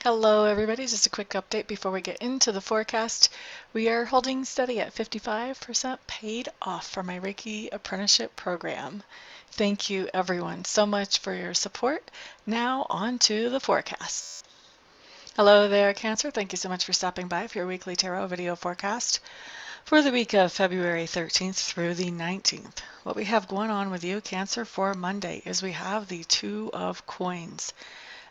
Hello everybody, just a quick update before we get into the forecast. We are holding steady at 55% paid off for my Reiki Apprenticeship Program. Thank you everyone so much for your support. Now on to the forecast. Hello there Cancer, thank you so much for stopping by for your weekly tarot video forecast for the week of February 13th through the 19th. What we have going on with you Cancer for Monday is we have the Two of Coins.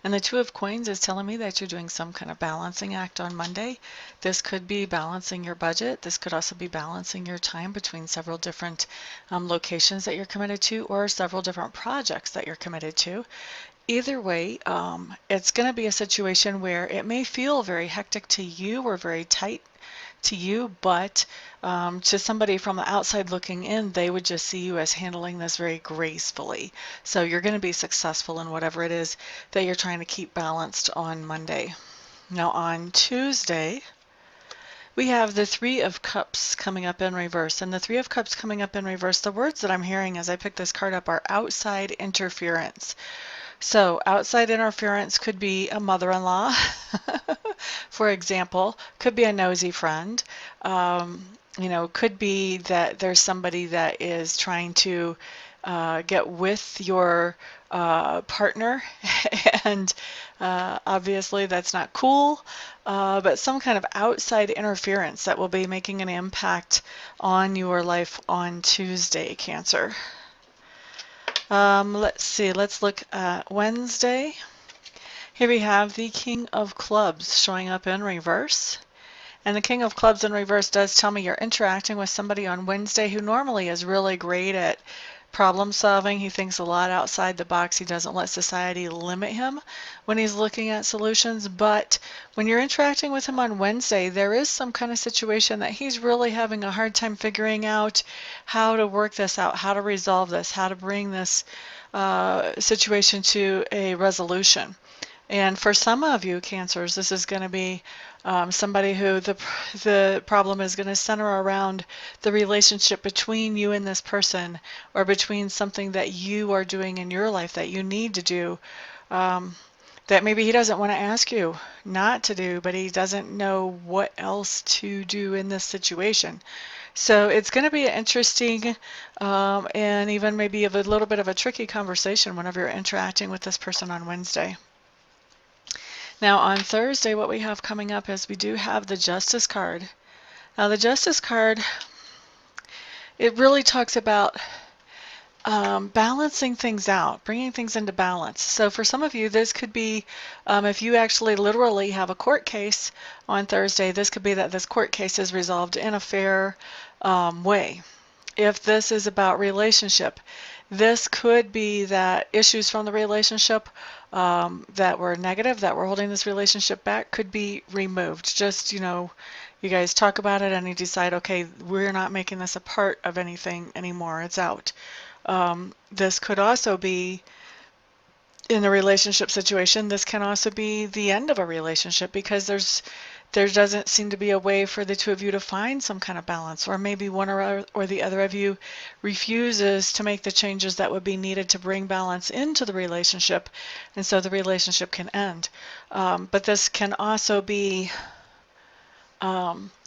And the Two of Coins is telling me that you're doing some kind of balancing act on Monday. This could be balancing your budget. This could also be balancing your time between several different locations that you're committed to or several different projects that you're committed to. Either way, it's going to be a situation where it may feel very hectic to you or very tight to you, but to somebody from the outside looking in, they would just see you as handling this very gracefully. So you're going to be successful in whatever it is that you're trying to keep balanced on Monday. Now on Tuesday, we have the Three of Cups coming up in reverse. And the Three of Cups coming up in reverse, the words that I'm hearing as I pick this card up are outside interference. So outside interference could be a mother-in-law, for example, could be a nosy friend, could be that there's somebody that is trying to get with your partner and obviously that's not cool, but some kind of outside interference that will be making an impact on your life on Tuesday, Cancer. Let's see, let's look at Wednesday. Here we have the King of Clubs showing up in reverse. And the King of Clubs in reverse does tell me you're interacting with somebody on Wednesday who normally is really great at problem solving. He thinks a lot outside the box. He doesn't let society limit him when he's looking at solutions. But when you're interacting with him on Wednesday, there is some kind of situation that he's really having a hard time figuring out how to work this out, how to resolve this, how to bring this situation to a resolution. And for some of you Cancers, this is going to be somebody who the problem is going to center around the relationship between you and this person, or between something that you are doing in your life that you need to do, that maybe he doesn't want to ask you not to do, but he doesn't know what else to do in this situation. So it's going to be an interesting and even maybe a little bit of a tricky conversation whenever you're interacting with this person on Wednesday. Now on Thursday, what we have coming up is we do have the Justice card. Now the Justice card, it really talks about balancing things out, bringing things into balance. So for some of you, this could be, if you actually literally have a court case on Thursday, this could be that this court case is resolved in a fair way. If this is about relationship, this could be that issues from the relationship that were negative, that were holding this relationship back, could be removed. Just, you guys talk about it and you decide, okay, we're not making this a part of anything anymore. It's out. This could also be in a relationship situation. This can also be the end of a relationship because there doesn't seem to be a way for the two of you to find some kind of balance, or maybe one or the other of you refuses to make the changes that would be needed to bring balance into the relationship, and so the relationship can end. But this can also be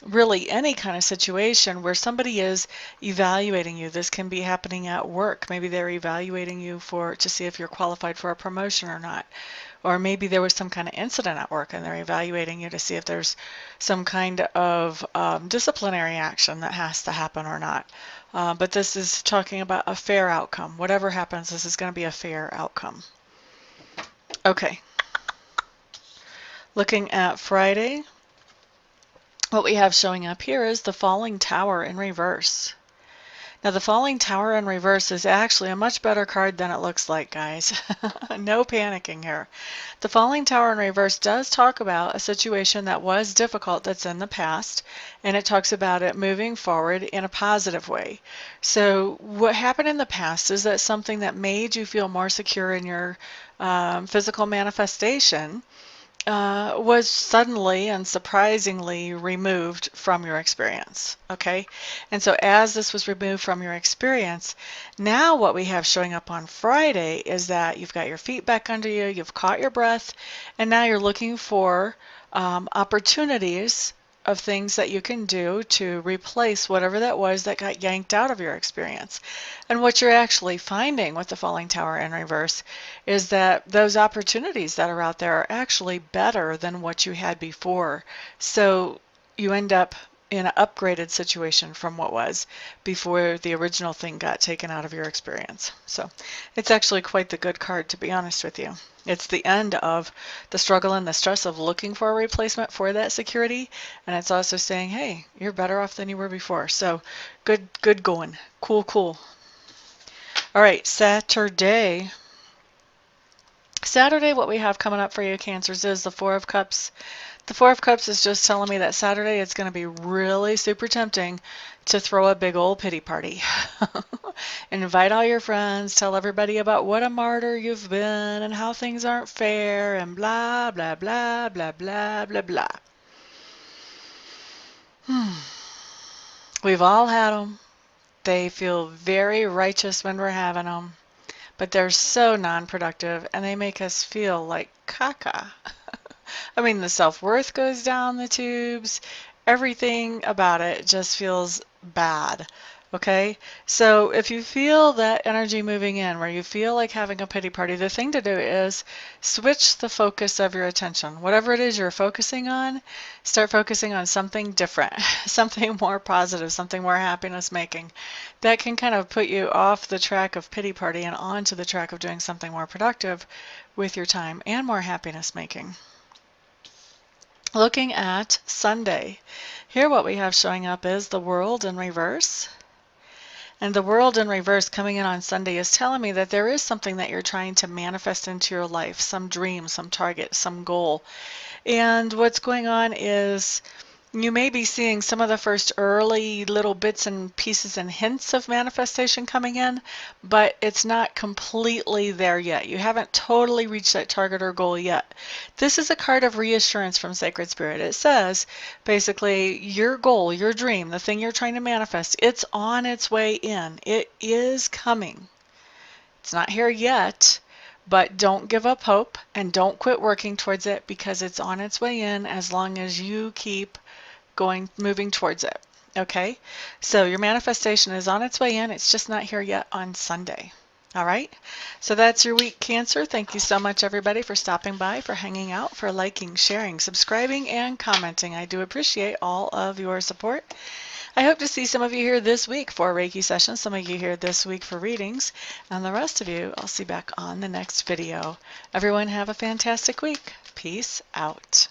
really any kind of situation where somebody is evaluating you. This can be happening at work. Maybe they're evaluating you to see if you're qualified for a promotion or not. Or maybe there was some kind of incident at work and they're evaluating you to see if there's some kind of disciplinary action that has to happen or not. But this is talking about a fair outcome. Whatever happens, this is going to be a fair outcome. Okay. Looking at Friday, what we have showing up here is the Falling Tower in reverse. Now the Falling Tower in reverse is actually a much better card than it looks like, guys. No panicking here. The Falling Tower in reverse does talk about a situation that was difficult that's in the past, and it talks about it moving forward in a positive way. So what happened in the past is that something that made you feel more secure in your physical manifestation was suddenly and surprisingly removed from your experience. Okay, and so as this was removed from your experience, now what we have showing up on Friday is that you've got your feet back under you, you've caught your breath, and now you're looking for opportunities of things that you can do to replace whatever that was that got yanked out of your experience. And what you're actually finding with the falling tower in reverse is that those opportunities that are out there are actually better than what you had before. So you end up in an upgraded situation from what was before the original thing got taken out of your experience. So it's actually quite the good card, to be honest with you. It's the end of the struggle and the stress of looking for a replacement for that security, and it's also saying, hey, you're better off than you were before. So good going. Cool, cool. All right, Saturday, what we have coming up for you, Cancers, is the Four of Cups. The Four of Cups is just telling me that Saturday it's going to be really super tempting to throw a big old pity party. Invite all your friends, tell everybody about what a martyr you've been and how things aren't fair and blah, blah, blah, blah, blah, blah, blah. We've all had them. They feel very righteous when we're having them, but they're so non-productive and they make us feel like caca. I mean, the self-worth goes down the tubes. Everything about it just feels bad. Okay? So if you feel that energy moving in, where you feel like having a pity party, the thing to do is switch the focus of your attention. Whatever it is you're focusing on, start focusing on something different, something more positive, something more happiness making. That can kind of put you off the track of pity party and onto the track of doing something more productive with your time and more happiness making. Looking at Sunday, here what we have showing up is the World in reverse. And the World in reverse coming in on Sunday is telling me that there is something that you're trying to manifest into your life, some dream, some target, some goal. And what's going on is you may be seeing some of the first early little bits and pieces and hints of manifestation coming in, but it's not completely there yet. You haven't totally reached that target or goal yet. This is a card of reassurance from Sacred Spirit. It says, basically, your goal, your dream, the thing you're trying to manifest, it's on its way in. It is coming. It's not here yet, but don't give up hope and don't quit working towards it because it's on its way in as long as you keep moving towards it. Okay, so your manifestation is on its way in. It's just not here yet on Sunday. All right, so that's your week, Cancer. Thank you so much, everybody, for stopping by, for hanging out, for liking, sharing, subscribing, and commenting. I do appreciate all of your support. I hope to see some of you here this week for Reiki sessions, some of you here this week for readings, and the rest of you I'll see back on the next video. Everyone have a fantastic week. Peace out.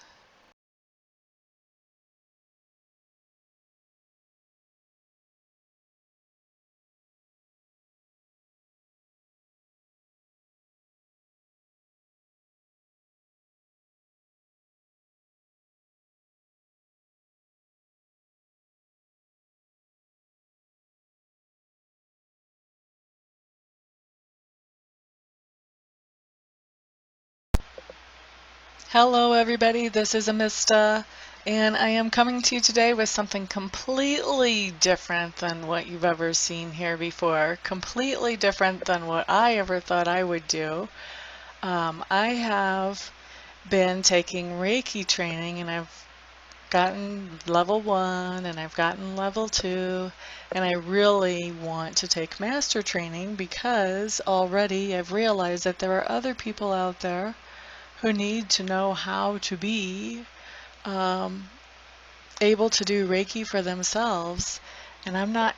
Hello everybody, this is Amista, and I am coming to you today with something completely different than what you've ever seen here before, completely different than what I ever thought I would do. I have been taking Reiki training and I've gotten level 1 and I've gotten level 2, and I really want to take master training because already I've realized that there are other people out there who need to know how to be able to do Reiki for themselves, and I'm not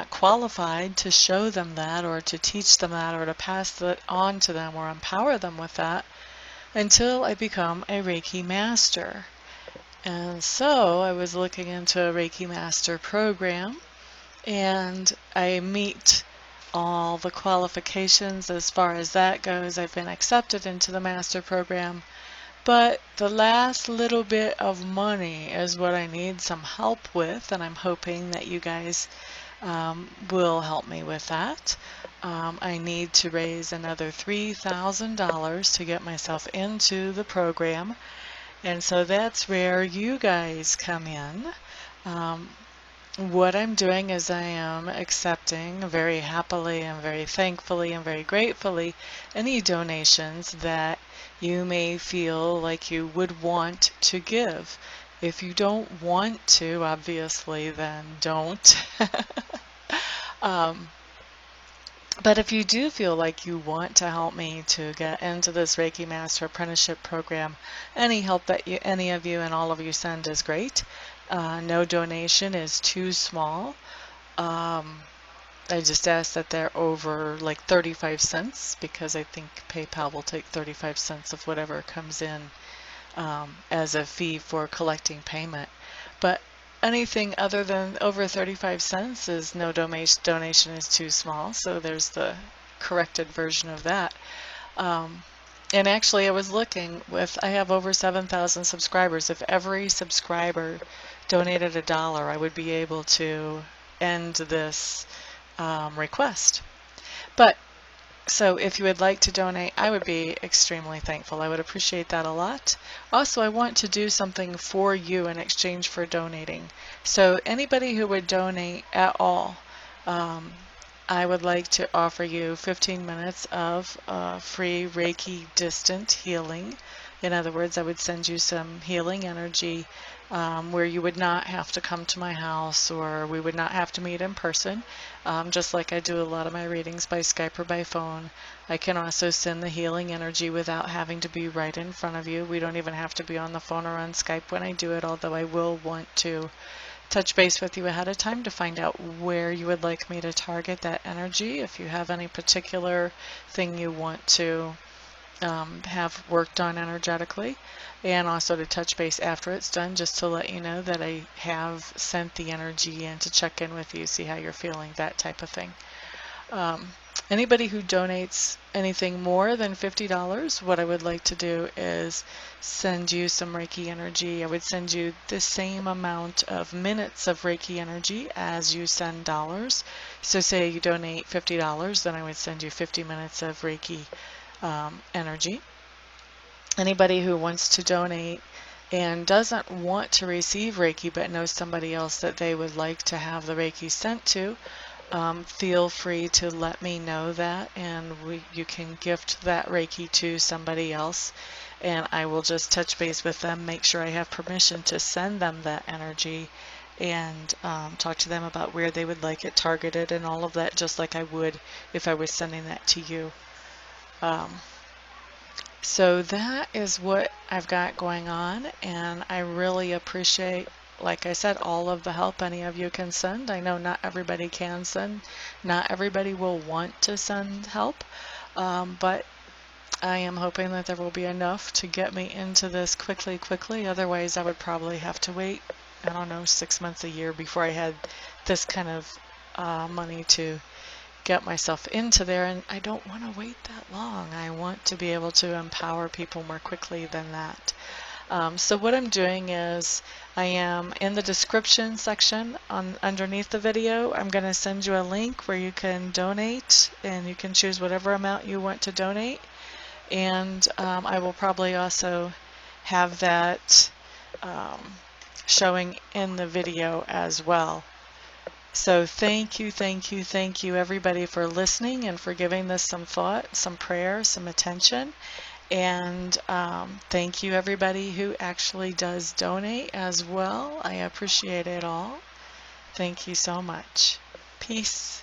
qualified to show them that or to teach them that or to pass that on to them or empower them with that until I become a Reiki Master. And so I was looking into a Reiki Master program, and I meet all the qualifications as far as that goes. I've been accepted into the Master program, but the last little bit of money is what I need some help with, and I'm hoping that you guys will help me with that. I need to raise another $3,000 to get myself into the program. And so that's where you guys come in. Um, what I'm doing is I am accepting very happily and very thankfully and very gratefully any donations that you may feel like you would want to give. If you don't want to, obviously, then don't. um, but if you do feel like you want to help me to get into this Reiki Master Apprenticeship Program, any help that any of you and all of you send is great. No donation is too small. I just ask that they're over like 35 cents because I think PayPal will take 35 cents of whatever comes in as a fee for collecting payment. But anything other than over 35 cents is no donation is too small. So there's the corrected version of that. And actually I was looking I have over 7,000 subscribers. If every subscriber donated $1, I would be able to end this request. But so if you would like to donate, I would be extremely thankful. I would appreciate that a lot. Also, I want to do something for you in exchange for donating. So anybody who would donate at all, I would like to offer you 15 minutes of free Reiki distant healing. In other words, I would send you some healing energy where you would not have to come to my house, or we would not have to meet in person, just like I do a lot of my readings by Skype or by phone. I can also send the healing energy without having to be right in front of you. We don't even have to be on the phone or on Skype when I do it, although I will want to touch base with you ahead of time to find out where you would like me to target that energy. If you have any particular thing you want to have worked on energetically, and also to touch base after it's done just to let you know that I have sent the energy in to check in with you, see how you're feeling, that type of thing. Anybody who donates anything more than $50, what I would like to do is send you some Reiki energy. I would send you the same amount of minutes of Reiki energy as you send dollars. So say you donate $50, then I would send you 50 minutes of Reiki energy. Anybody who wants to donate and doesn't want to receive Reiki but knows somebody else that they would like to have the Reiki sent to, feel free to let me know that, and you can gift that Reiki to somebody else, and I will just touch base with them, make sure I have permission to send them that energy, and talk to them about where they would like it targeted and all of that, just like I would if I was sending that to you. So that is what I've got going on, and I really appreciate, like I said, all of the help any of you can send. I know not everybody can send, not everybody will want to send help, but I am hoping that there will be enough to get me into this quickly. Otherwise, I would probably have to wait, I don't know, 6 months, a year before I had this kind of money to get myself into there, and I don't want to wait that long. I want to be able to empower people more quickly than that. So what I'm doing is I am in the description section underneath the video. I'm going to send you a link where you can donate, and you can choose whatever amount you want to donate, and I will probably also have that showing in the video as well. So thank you everybody for listening and for giving this some thought, some prayer, some attention. And thank you everybody who actually does donate as well. I appreciate it all. Thank you so much. Peace.